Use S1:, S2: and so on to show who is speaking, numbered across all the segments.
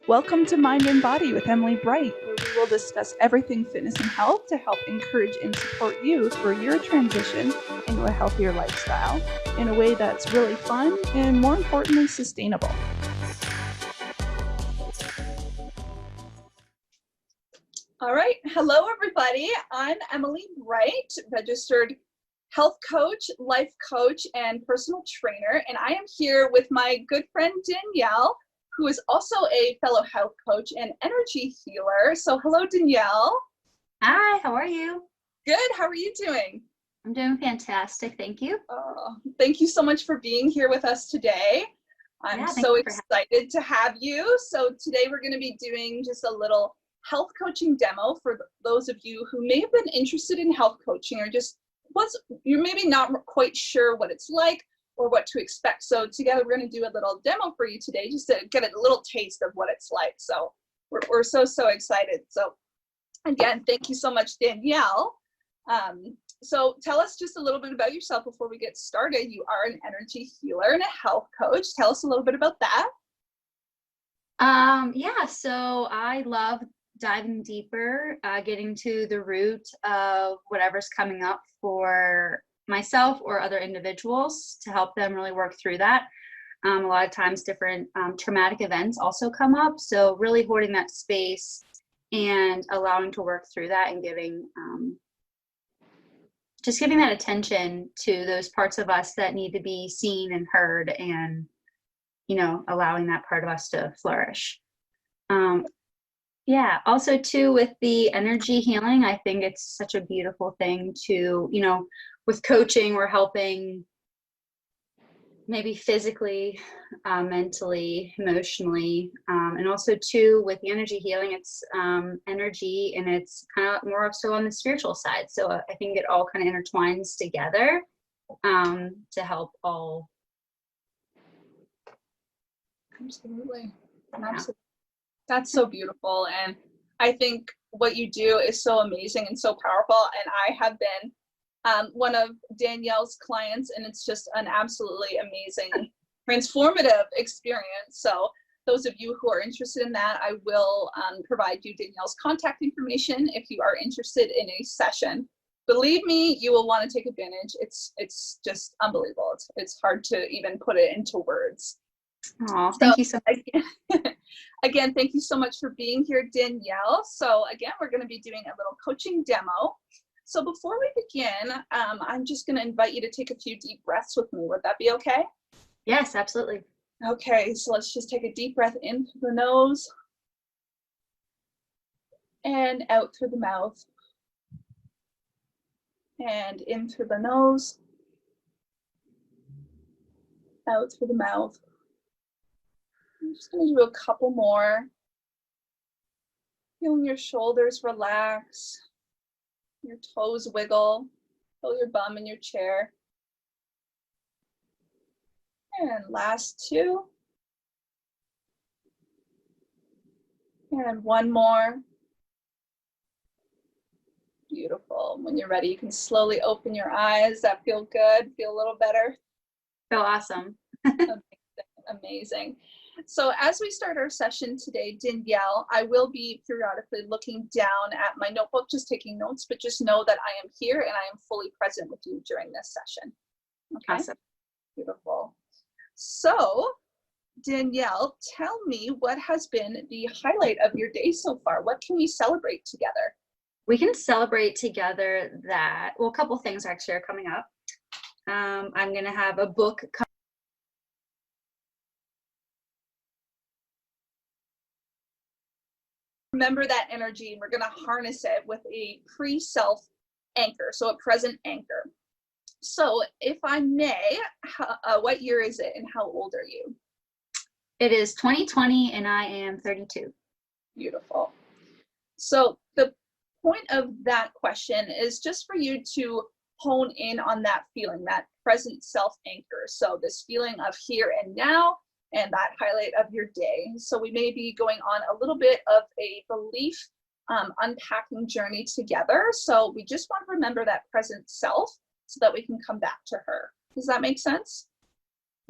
S1: Welcome to Mind and Body with Emily Bright, where we will discuss everything fitness and health to help encourage and support you for your transition into a healthier lifestyle in a way that's really fun and, more importantly, sustainable.
S2: All right. Hello, everybody. I'm Emily Bright, registered health coach, life coach, and personal trainer. And I am here with my good friend Danielle, who is also a fellow health coach and energy healer. So hello, Danielle.
S3: Hi, how are you?
S2: Good. How are you doing?
S3: I'm doing fantastic. Thank you.
S2: Thank you so much for being here with us today. I'm so excited to have you. So today we're going to be doing just a little health coaching demo for those of you who may have been interested in health coaching or just you're maybe not quite sure what it's like or what to expect. So together we're going to do a little demo for you today just to get a little taste of what it's like. So we're so excited. So again, thank you so much, Danielle. So tell us just a little bit about yourself before we get started. You are an energy healer and a health coach. Tell us a little bit about that.
S3: So I love diving deeper, getting to the root of whatever's coming up for myself or other individuals to help them really work through that. A lot of times different traumatic events also come up. So really holding that space and allowing to work through that and giving that attention to those parts of us that need to be seen and heard, and allowing that part of us to flourish. Also too, with the energy healing, I think it's such a beautiful thing to, with coaching, we're helping maybe physically, mentally, emotionally, and also too with the energy healing, it's energy, and it's kind of more so on the spiritual side. So I think it all kind of intertwines together to help all.
S2: Absolutely. That's so beautiful. And I think what you do is so amazing and so powerful. And I have been one of Danielle's clients, and it's just an absolutely amazing, transformative experience. So those of you who are interested in that, I will provide you Danielle's contact information if you are interested in a session. Believe me, you will want to take advantage. It's just unbelievable. It's hard to even put it into words.
S3: Oh, thank you so much.
S2: Again, thank you so much for being here, Danielle. So again, we're going to be doing a little coaching demo. So before we begin, I'm just going to invite you to take a few deep breaths with me. Would that be okay?
S3: Yes, absolutely.
S2: Okay, so let's just take a deep breath in through the nose and out through the mouth. And in through the nose, out through the mouth. I'm just going to do a couple more. Feeling your shoulders relax, your toes wiggle, feel your bum in your chair. And last two. And one more. Beautiful. When you're ready, you can slowly open your eyes. That feel good? Feel a little better?
S3: Feel awesome.
S2: Amazing. So as we start our session today, Danielle, I will be periodically looking down at my notebook, just taking notes, but just know that I am here and I am fully present with you during this session. Okay.
S3: Awesome.
S2: Beautiful. So Danielle, tell me what has been the highlight of your day so far? What can we celebrate together?
S3: We can celebrate together that, well, a couple things actually are coming up. I'm going to have a book come.
S2: Remember that energy, and we're going to harness it with a pre-self anchor, so a present anchor. So if I may, what year is it and how old are you?
S3: It is 2020 and I am 32.
S2: Beautiful. So the point of that question is just for you to hone in on that feeling, that present self anchor. So this feeling of here and now, and that highlight of your day. So we may be going on a little bit of a belief unpacking journey together. So we just want to remember that present self so that we can come back to her. Does that make sense?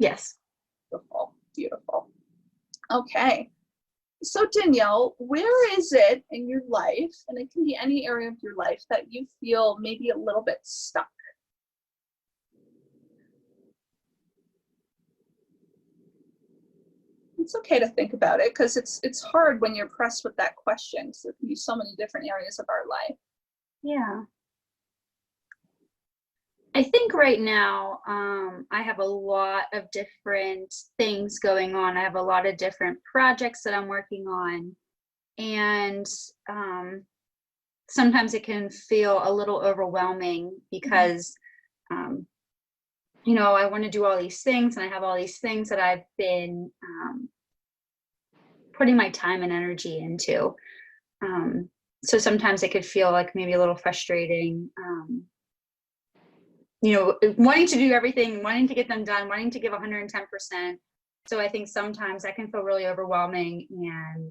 S3: Yes.
S2: Beautiful, beautiful. Okay. So Danielle, where is it in your life, and it can be any area of your life, that you feel maybe a little bit stuck? It's okay to think about it, because it's hard when you're pressed with that question. So it can be so many different areas of our life.
S3: Yeah. I think right now, I have a lot of different things going on. I have a lot of different projects that I'm working on. And sometimes it can feel a little overwhelming because, you know, I want to do all these things, and I have all these things that I've been putting my time and energy into. So sometimes it could feel like maybe a little frustrating. You know, wanting to do everything, wanting to get them done, wanting to give 110%. So I think sometimes that can feel really overwhelming, and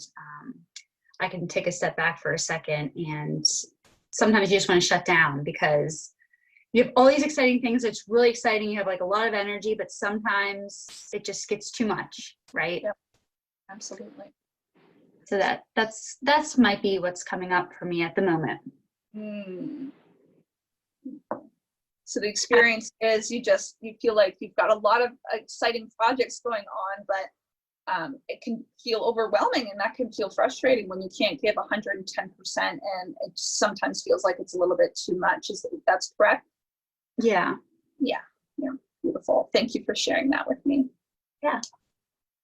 S3: I can take a step back for a second, and sometimes you just want to shut down because you have all these exciting things. It's really exciting. You have like a lot of energy, but sometimes it just gets too much, right?
S2: Yep, absolutely.
S3: So that's might be what's coming up for me at the moment.
S2: So the experience is you feel like you've got a lot of exciting projects going on, but it can feel overwhelming, and that can feel frustrating when you can't give 110%, and it sometimes feels like it's a little bit too much. That's correct?
S3: Yeah.
S2: Yeah. Beautiful. Thank you for sharing that with me.
S3: Yeah.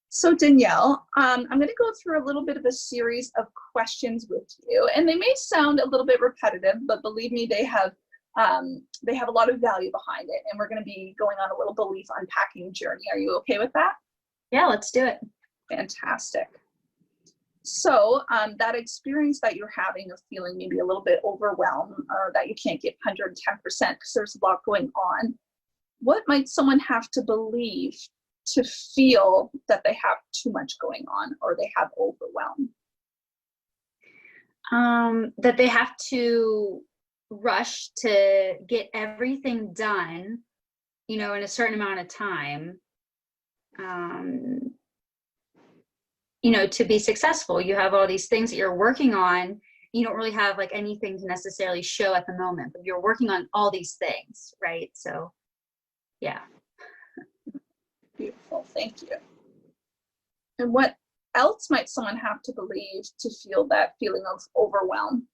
S2: So Danielle, I'm going to go through a little bit of a series of questions with you, and they may sound a little bit repetitive, but believe me, they have a lot of value behind it, and we're going to be going on a little belief unpacking journey. Are you okay with that?
S3: Yeah, let's do it.
S2: Fantastic. So that experience that you're having of feeling maybe a little bit overwhelmed, or that you can't get 110% because there's a lot going on, what might someone have to believe to feel that they have too much going on, or they have overwhelm?
S3: That they have to rush to get everything done, you know, in a certain amount of time, you know, to be successful. You have all these things that you're working on. You don't really have like anything to necessarily show at the moment, but you're working on all these things, right? So yeah.
S2: Beautiful, thank you. And what else might someone have to believe to feel that feeling of overwhelm?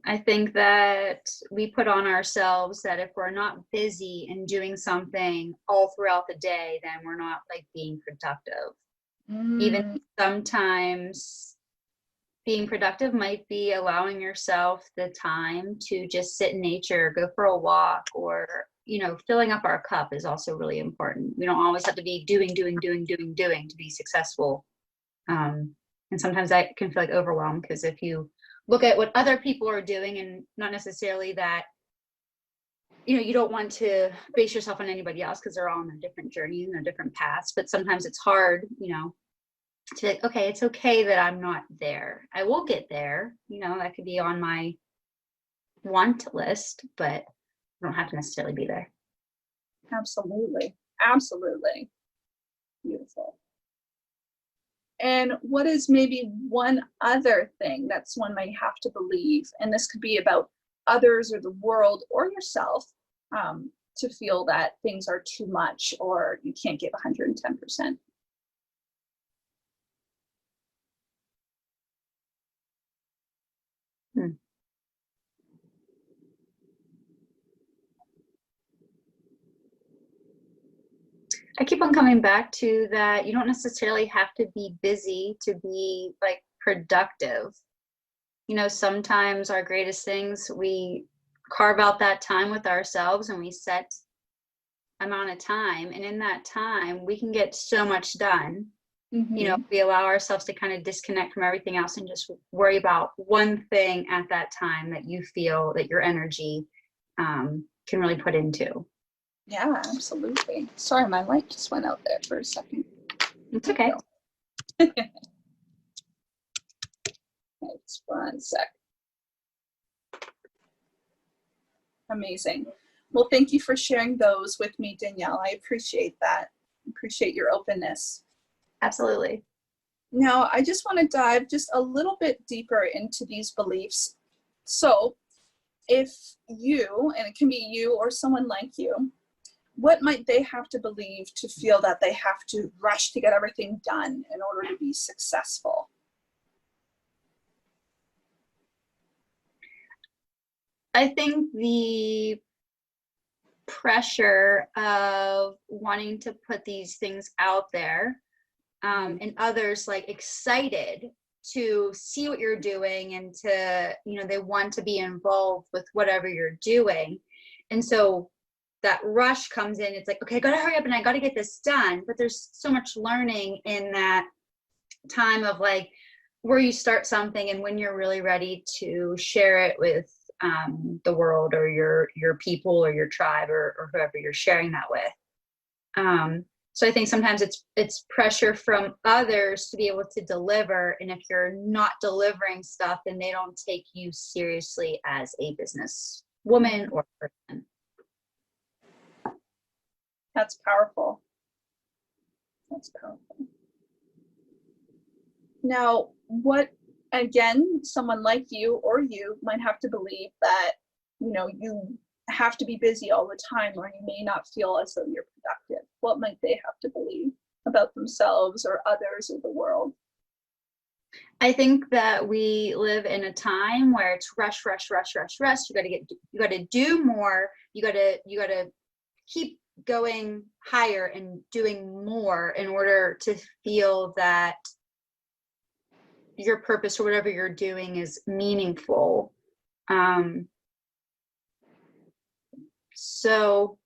S3: I think that we put on ourselves that if we're not busy and doing something all throughout the day, then we're not like being productive. Even sometimes being productive might be allowing yourself the time to just sit in nature, go for a walk, or, you know, filling up our cup is also really important. We don't always have to be doing to be successful. And sometimes that can feel like overwhelm, because if you look at what other people are doing, and not necessarily that, you know, you don't want to base yourself on anybody else because they're all on a different journey and their different paths, but sometimes it's hard, you know, to be like, okay, it's okay that I'm not there. I will get there, you know, that could be on my want list, but I don't have to necessarily be there.
S2: Absolutely. Absolutely. Beautiful. And what is maybe one other thing that someone might have to believe, and this could be about others or the world or yourself, to feel that things are too much or you can't give 110%?
S3: I keep on coming back to that you don't necessarily have to be busy to be like productive. You know, sometimes our greatest things, we carve out that time with ourselves and we set amount of time, and in that time we can get so much done. You know, if we allow ourselves to kind of disconnect from everything else and just worry about one thing at that time that you feel that your energy can really put into.
S2: Yeah, absolutely. Sorry, my light just went out there for a second.
S3: It's okay.
S2: It's 1 sec. Amazing. Well, thank you for sharing those with me, Danielle. I appreciate that. Appreciate your openness.
S3: Absolutely.
S2: Now, I just want to dive just a little bit deeper into these beliefs. So, if you, and it can be you or someone like you, what might they have to believe to feel that they have to rush to get everything done in order to be successful?
S3: I think the pressure of wanting to put these things out there, and others like excited to see what you're doing and to, they want to be involved with whatever you're doing. And so that rush comes in. It's like, okay, I gotta hurry up and I gotta get this done. But there's so much learning in that time of like where you start something and when you're really ready to share it with the world or your people or your tribe or whoever you're sharing that with. So I think sometimes it's pressure from others to be able to deliver, and if you're not delivering stuff, then they don't take you seriously as a business woman or person.
S2: That's powerful. That's powerful. Now, what, again, someone like you or you might have to believe that, you have to be busy all the time, or you may not feel as though you're productive. What might they have to believe about themselves or others or the world?
S3: I think that we live in a time where it's rush, rush, rush, rush, rush. You got to do more. You got to keep going higher and doing more in order to feel that your purpose or whatever you're doing is meaningful. So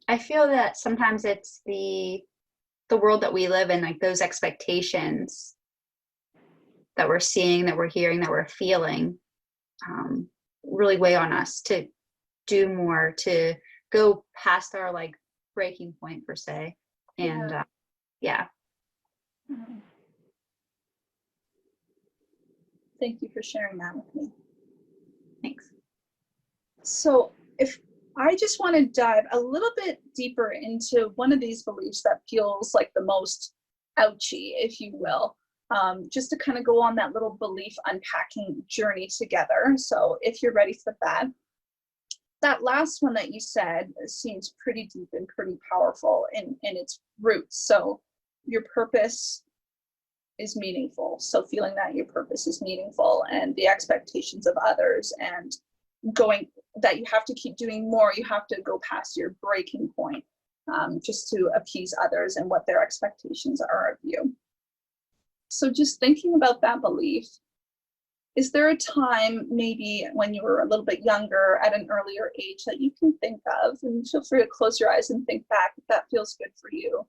S3: I feel that sometimes it's the world that we live in, like those expectations that we're seeing, that we're hearing, that we're feeling, really weigh on us to do more, to go past our like breaking point per se. And yeah.
S2: Thank you for sharing that with me.
S3: Thanks.
S2: So if I just want to dive a little bit deeper into one of these beliefs that feels like the most ouchy, if you will, just to kind of go on that little belief unpacking journey together. So if you're ready for that, that last one that you said seems pretty deep and pretty powerful in its roots. So your purpose is meaningful. So feeling that your purpose is meaningful and the expectations of others, and going that you have to keep doing more, you have to go past your breaking point, just to appease others and what their expectations are of you. So just thinking about that belief, is there a time maybe when you were a little bit younger at an earlier age that you can think of, and feel free to close your eyes and think back if that feels good for you,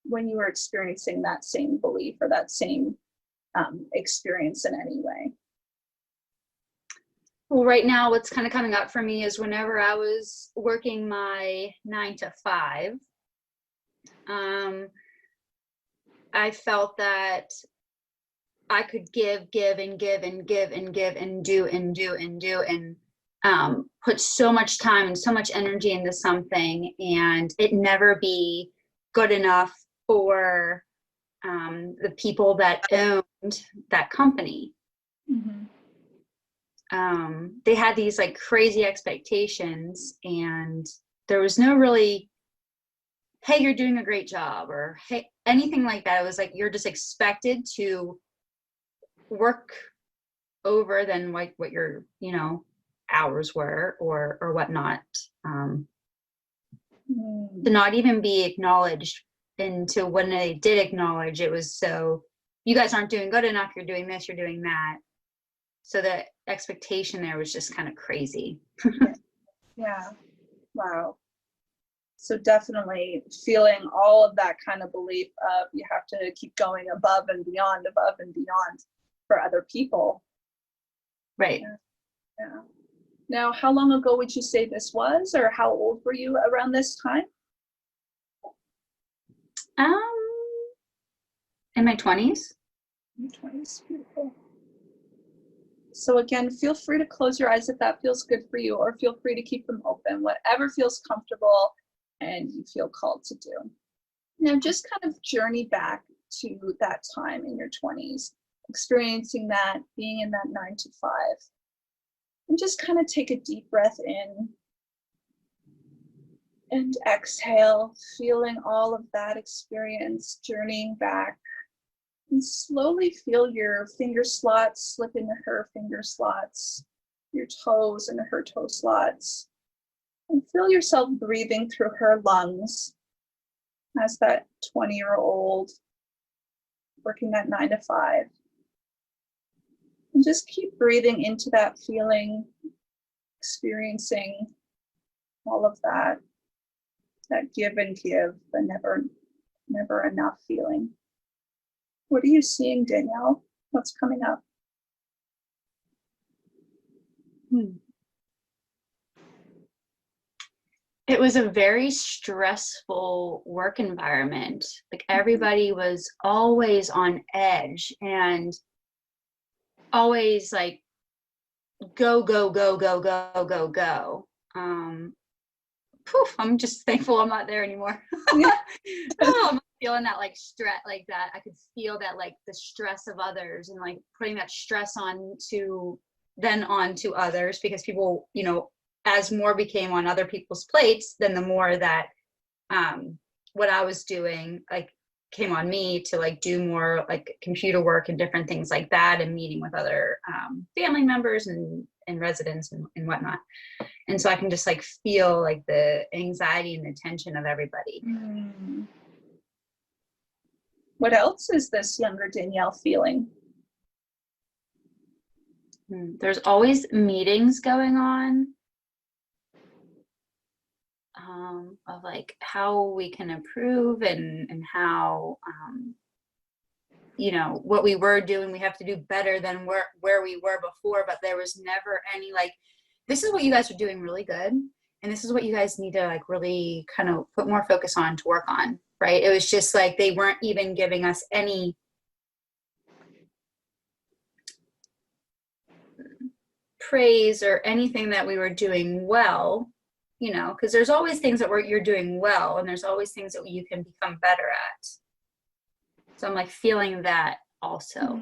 S2: when you were experiencing that same belief or that same experience in any way?
S3: Well, right now, what's kind of coming up for me is whenever I was working my 9 to 5, I felt that I could give and give and give and give and do and do and do and put so much time and so much energy into something, and it never be good enough for the people that owned that company.
S2: Mm-hmm.
S3: They had these like crazy expectations, and there was no really, hey, you're doing a great job, or hey, anything like that. It was like you're just expected to work over than like what your hours were or whatnot, to not even be acknowledged. And to when they did acknowledge, it was, so you guys aren't doing good enough, you're doing this, you're doing that. So the expectation there was just kind of crazy.
S2: Yeah. Wow. So definitely feeling all of that kind of belief of you have to keep going above and beyond for other people.
S3: Right.
S2: Yeah. Now, how long ago would you say this was, or how old were you around this time?
S3: In my 20s.
S2: In your 20s, beautiful. So again, feel free to close your eyes if that feels good for you, or feel free to keep them open, whatever feels comfortable and you feel called to do. Now just kind of journey back to that time in your 20s, experiencing that, being in that 9 to 5. And just kind of take a deep breath in and exhale, feeling all of that experience, journeying back. And slowly feel your finger slots slip into her finger slots, your toes into her toe slots. And feel yourself breathing through her lungs as that 20-year-old working that 9 to 5. And just keep breathing into that feeling, experiencing all of that give and give, the never enough feeling. What are you seeing, Danielle? What's coming up?
S3: It was a very stressful work environment. Like everybody was always on edge and always like go, go, go, go, go, go, go. I'm just thankful I'm not there anymore. I'm feeling that like stress, like that. I could feel that like the stress of others and like putting that stress onto others, because people, you know, as more became on other people's plates, then the more that what I was doing like came on me to like do more like computer work and different things like that, and meeting with other family members and residents and whatnot. And so I can just like feel like the anxiety and the tension of everybody.
S2: What else is this younger Danielle feeling?
S3: There's always meetings going on of like how we can improve and how you know, what we were doing, we have to do better than where we were before. But there was never any like, this is what you guys are doing really good, and this is what you guys need to like really kind of put more focus on to work on, right? It was just like they weren't even giving us any praise or anything that we were doing well, you know, because there's always things that you're doing well, and there's always things that you can become better at. So I'm like feeling that also.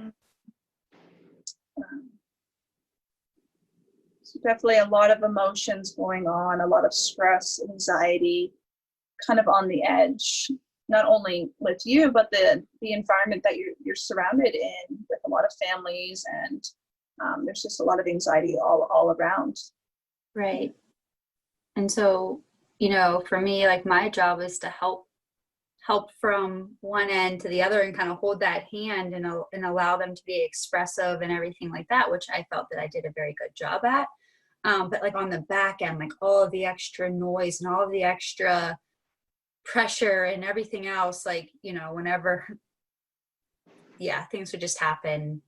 S2: So definitely a lot of emotions going on, a lot of stress, anxiety, kind of on the edge, not only with you, but the environment that you're surrounded in, with a lot of families, and there's just a lot of anxiety all around.
S3: Right. And so, you know, for me, like my job is to help from one end to the other and kind of hold that hand and allow them to be expressive and everything like that, which I felt that I did a very good job at. But like on the back end, like all of the extra noise and all of the extra pressure and everything else, like, you know, whenever, things would just happen.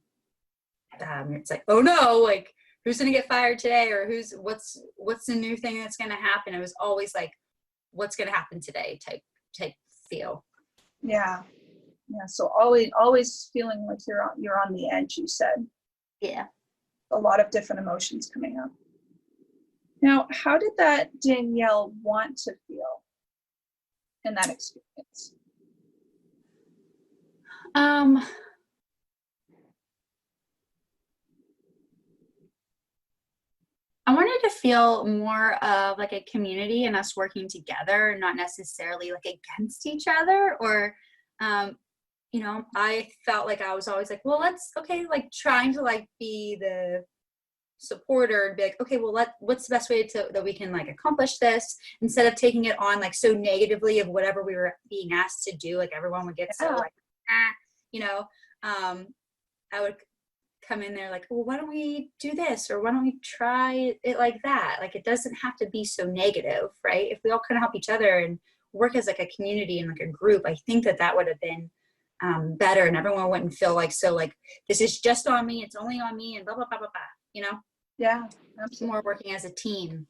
S3: It's like, oh no, like who's going to get fired today, or what's the new thing that's going to happen? It was always like, what's going to happen today type feel.
S2: Yeah. So always feeling like you're on the edge, you said.
S3: Yeah.
S2: A lot of different emotions coming up. Now, how did that Danielle want to feel in that experience?
S3: I wanted to feel more of like a community and us working together, not necessarily like against each other, or, you know, I felt like I was always like, well, like trying to like be the supporter and be like, okay, well, what's the best way that we can like accomplish this, instead of taking it on like so negatively of whatever we were being asked to do. Like everyone would get so like, you know, I would come in there like, well, why don't we do this, or why don't we try it like that? Like it doesn't have to be so negative, right? If we all kind of help each other and work as like a community and like a group, I think that would have been better, and everyone wouldn't feel like so like this is just on me, it's only on me, and blah blah blah blah blah, you know?
S2: Yeah, absolutely.
S3: More working as a team.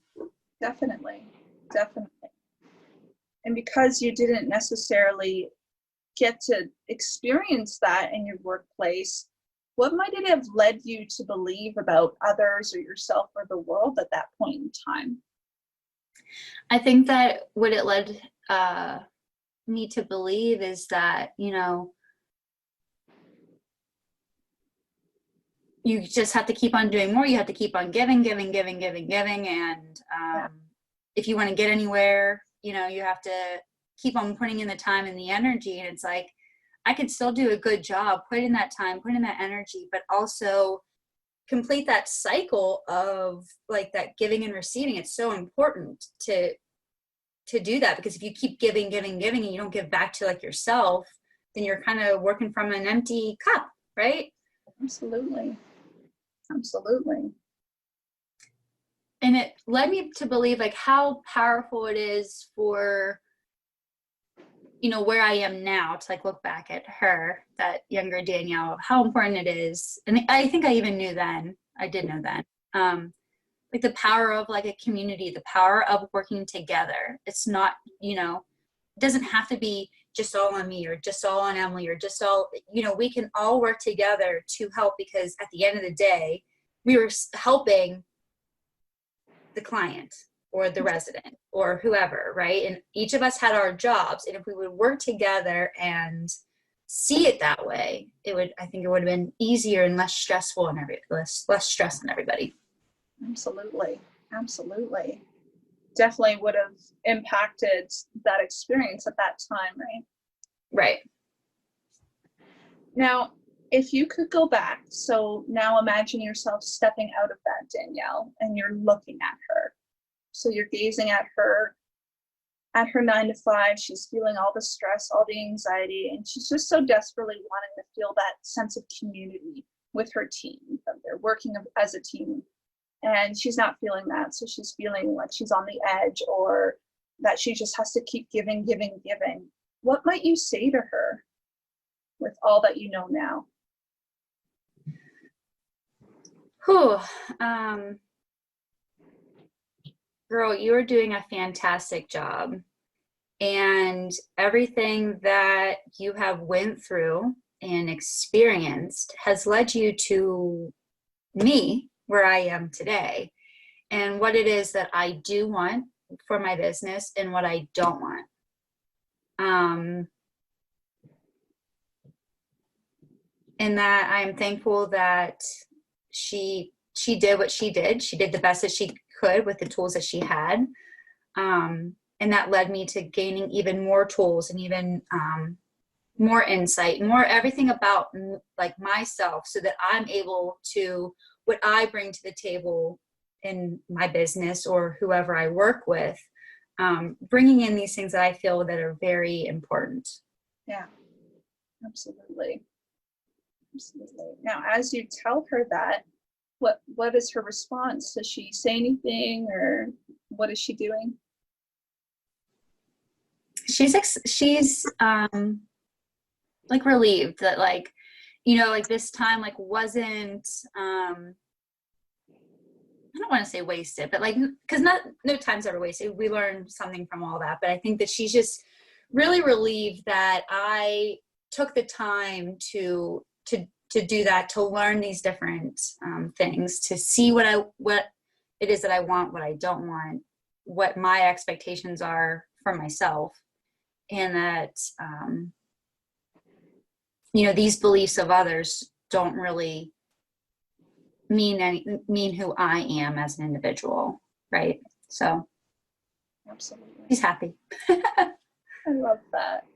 S2: Definitely. And because you didn't necessarily get to experience that in your workplace, what might it have led you to believe about others or yourself or the world at that point in time?
S3: I think that what it led need to believe is that, you know, you just have to keep on doing more. You have to keep on giving, giving, giving, giving, giving. And if you want to get anywhere, you know, you have to keep on putting in the time and the energy. And it's like, I could still do a good job, put in that time, put in that energy, but also complete that cycle of like that giving and receiving. It's so important to do that, because if you keep giving, giving, giving, and you don't give back to like yourself, then you're kind of working from an empty cup, right?
S2: Absolutely. Absolutely.
S3: And it led me to believe like how powerful it is for, you know, where I am now, to like look back at her, that younger Danielle, how important it is. And I think I even knew then, I did know then, like the power of like a community, the power of working together. It's not, you know, it doesn't have to be just all on me or just all on Emily or just all, you know, we can all work together to help, because at the end of the day, we were helping the client or the resident or whoever, right? And each of us had our jobs. And if we would work together and see it that way, I think it would have been easier and less stressful and less stress on everybody.
S2: Absolutely. Absolutely. Definitely would have impacted that experience at that time, right?
S3: Right.
S2: Now, if you could go back, so now imagine yourself stepping out of that Danielle and you're looking at her. So you're gazing at her 9 to 5, she's feeling all the stress, all the anxiety, and she's just so desperately wanting to feel that sense of community with her team, that they're working as a team. And she's not feeling that. So she's feeling like she's on the edge, or that she just has to keep giving, giving, giving. What might you say to her with all that you know now?
S3: Whew. Girl, you are doing a fantastic job. And everything that you have went through and experienced has led you to me, where I am today, and what it is that I do want for my business and what I don't want. And that I'm thankful that she did what she did. She did the best that she could with the tools that she had. And that led me to gaining even more tools and even more insight, more everything about like myself, so that I'm able to, what I bring to the table in my business or whoever I work with, bringing in these things that I feel that are very important.
S2: Yeah, absolutely. Absolutely. Now, as you tell her that, what is her response? Does she say anything, or what is she doing?
S3: She's like relieved that, like, you know, like this time like wasn't I don't want to say wasted, but like, because no time's ever wasted. We learned something from all that. But I think that she's just really relieved that I took the time to do that, to learn these different things, to see what it is that I want, what I don't want, what my expectations are for myself, and that you know, these beliefs of others don't really mean who I am as an individual, right? So
S2: Absolutely.
S3: he's happy.
S2: I love that.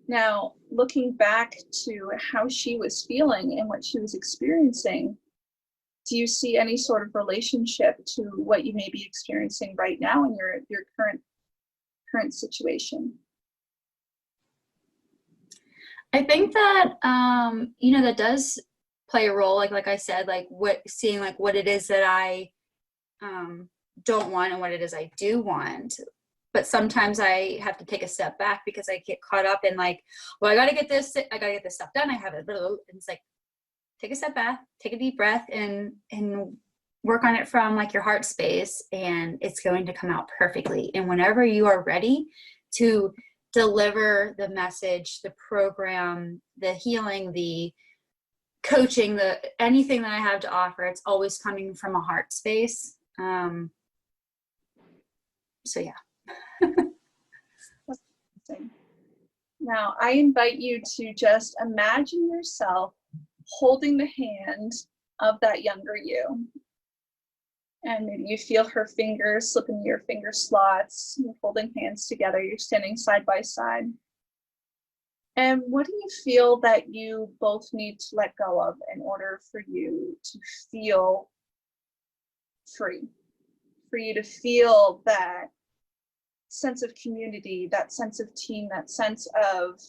S2: Now, looking back to how she was feeling and what she was experiencing, do you see any sort of relationship to what you may be experiencing right now in your current situation?
S3: I think that you know, that does play a role, like I said, like seeing like what it is that I don't want and what it is I do want. But sometimes I have to take a step back because I get caught up in like, well, I gotta get this stuff done. I have it. And it's like, take a step back, take a deep breath, and work on it from like your heart space, and it's going to come out perfectly. And whenever you are ready to deliver the message, the program, the healing, the coaching, anything that I have to offer, it's always coming from a heart space. So yeah.
S2: Now I invite you to just imagine yourself holding the hand of that younger you. And maybe you feel her fingers slip into your finger slots. You're holding hands together. You're standing side by side. And what do you feel that you both need to let go of in order for you to feel free? For you to feel that sense of community, that sense of team, that sense of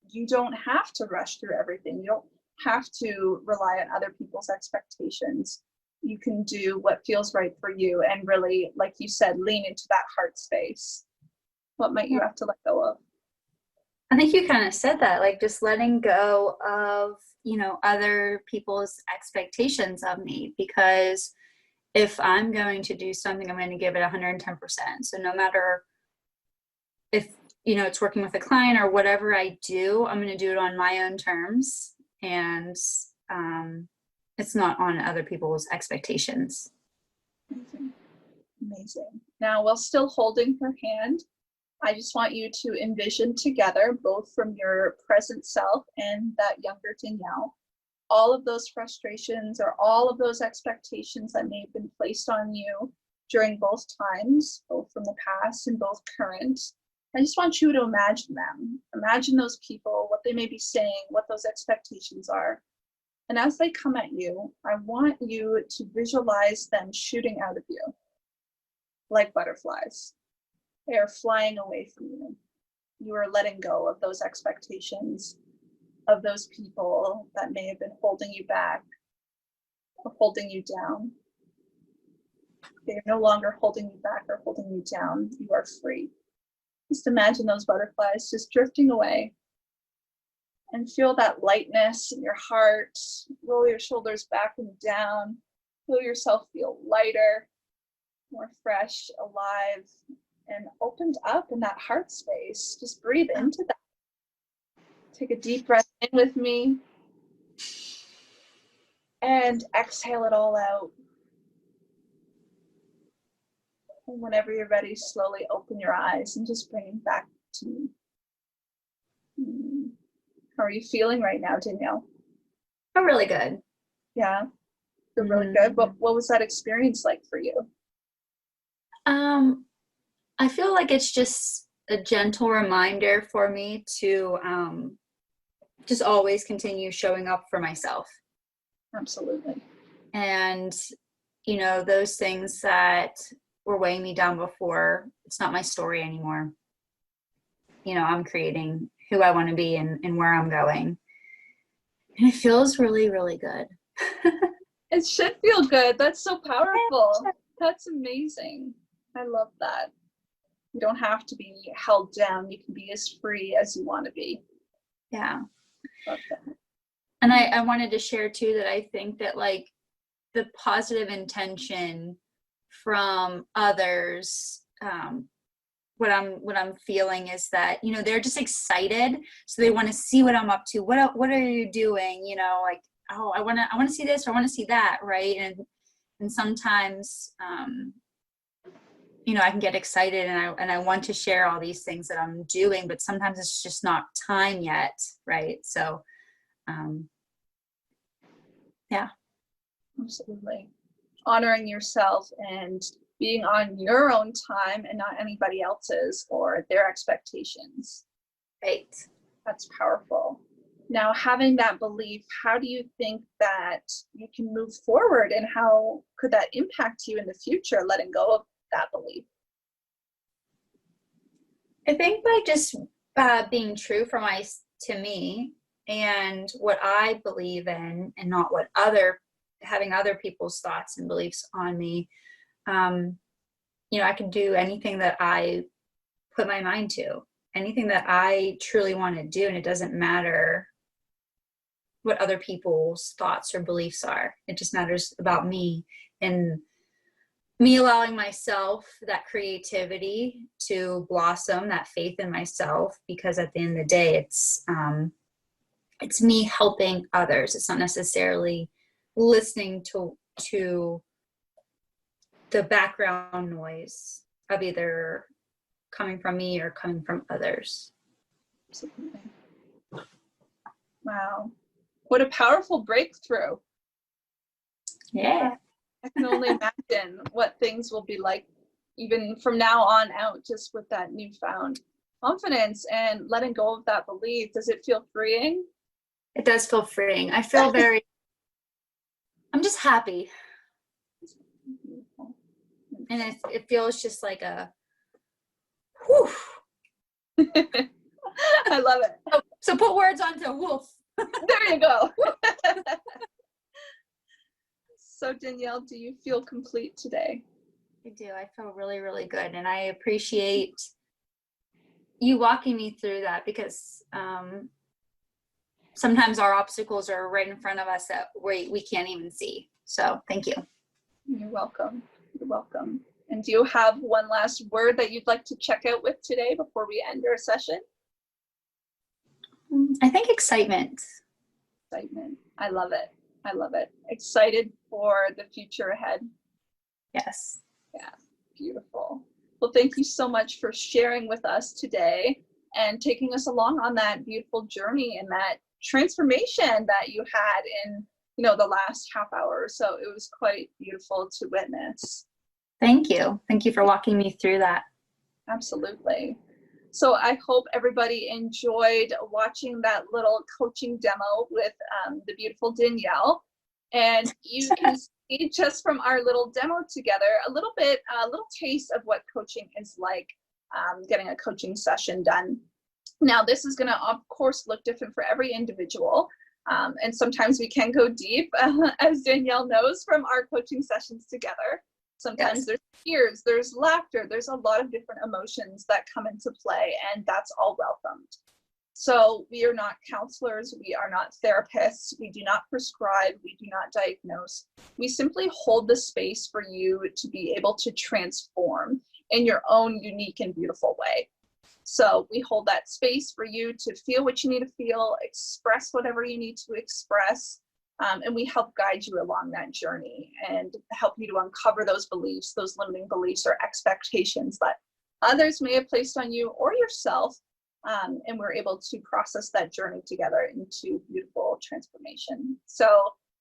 S2: you don't have to rush through everything. You don't have to rely on other people's expectations. You can do what feels right for you and really, like you said, lean into that heart space. What might you have to let go of?
S3: I think you kind of said that, like just letting go of, you know, other people's expectations of me, because if I'm going to do something, I'm going to give it 110%. So no matter if, you know, it's working with a client or whatever I do, I'm going to do it on my own terms. And it's not on other people's expectations.
S2: Amazing. Amazing. Now, while still holding her hand, I just want you to envision together, both from your present self and that younger Danielle, all of those frustrations or all of those expectations that may have been placed on you during both times, both from the past and both current. I just want you to imagine them. Imagine those people, what they may be saying, what those expectations are. And as they come at you, I want you to visualize them shooting out of you like butterflies. They are flying away from you. You are letting go of those expectations, of those people that may have been holding you back or holding you down. They are no longer holding you back or holding you down. You are free. Just imagine those butterflies just drifting away, and feel that lightness in your heart. Roll your shoulders back and down. Feel yourself feel lighter, more fresh, alive, and opened up in that heart space. Just breathe into that. Take a deep breath in with me and exhale it all out. And whenever you're ready, slowly open your eyes and just bring it back to me. How are you feeling right now, Danielle?
S3: Oh, really good.
S2: Yeah, feel really good. What was that experience like for you?
S3: I feel like it's just a gentle reminder for me to just always continue showing up for myself.
S2: Absolutely.
S3: And, you know, those things that were weighing me down before, it's not my story anymore. You know, I'm creating who I want to be and where I'm going. And it feels really, really good.
S2: It should feel good. That's so powerful. That's amazing. I love that. You don't have to be held down. You can be as free as you want to be.
S3: Yeah.
S2: Love that.
S3: And I wanted to share too that I think that like the positive intention from others, what I'm feeling is that, you know, they're just excited, so they want to see what I'm up to. What are you doing? You know, like, oh, I want to see this, or I want to see that, right? And sometimes, you know, I can get excited and I want to share all these things that I'm doing, but sometimes it's just not time yet, right? So, yeah.
S2: Absolutely. Honoring yourself and being on your own time and not anybody else's or their expectations.
S3: Right.
S2: That's powerful. Now, having that belief, how do you think that you can move forward, and how could that impact you in the future, letting go of that belief?
S3: I think by just being true to me and what I believe in, and not what having other people's thoughts and beliefs on me. You know, I can do anything that I put my mind to, anything that I truly want to do, and it doesn't matter what other people's thoughts or beliefs are. It just matters about me and me allowing myself that creativity to blossom, that faith in myself, because at the end of the day, it's me helping others. It's not necessarily listening to the background noise of either coming from me or coming from others.
S2: Absolutely. Wow. What a powerful breakthrough.
S3: Yeah.
S2: I can only imagine what things will be like even from now on out, just with that newfound confidence and letting go of that belief. Does it feel freeing?
S3: It does feel freeing. I feel I'm just happy. And it feels just like a, whew.
S2: I love it.
S3: So put words onto woof.
S2: There you go. So Danielle, do you feel complete today?
S3: I do. I feel really, really good. And I appreciate you walking me through that, because sometimes our obstacles are right in front of us that we can't even see. So thank you.
S2: You're welcome. You're welcome. And do you have one last word that you'd like to check out with today before we end our session?
S3: I think excitement.
S2: Excitement. I love it. I love it. Excited for the future ahead.
S3: Yes.
S2: Yeah, beautiful. Well, thank you so much for sharing with us today and taking us along on that beautiful journey and that transformation that you had in, the last half hour. So it was quite beautiful to witness.
S3: Thank you. Thank you for walking me through that.
S2: Absolutely. So I hope everybody enjoyed watching that little coaching demo with the beautiful Danielle. And you can see just from our little demo together a little taste of what coaching is like, getting a coaching session done. Now, this is going to, of course, look different for every individual. And sometimes we can go deep, as Danielle knows from our coaching sessions together. Sometimes there's tears, there's laughter, there's a lot of different emotions that come into play, and that's all welcomed. So we are not counselors, we are not therapists, we do not prescribe, we do not diagnose. We simply hold the space for you to be able to transform in your own unique and beautiful way. So we hold that space for you to feel what you need to feel, express whatever you need to express, and we help guide you along that journey and help you to uncover those beliefs, those limiting beliefs or expectations that others may have placed on you or yourself. And we're able to process that journey together into beautiful transformation. So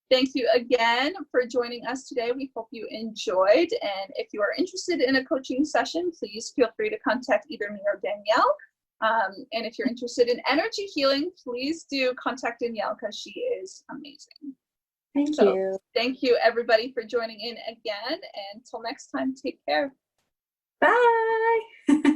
S2: thank you again for joining us today. We hope you enjoyed. And if you are interested in a coaching session, please feel free to contact either me or Danielle. And if you're interested in energy healing, please do contact Danielle because she is amazing.
S3: Thank you.
S2: Thank you everybody for joining in again. And until next time, take care.
S3: Bye.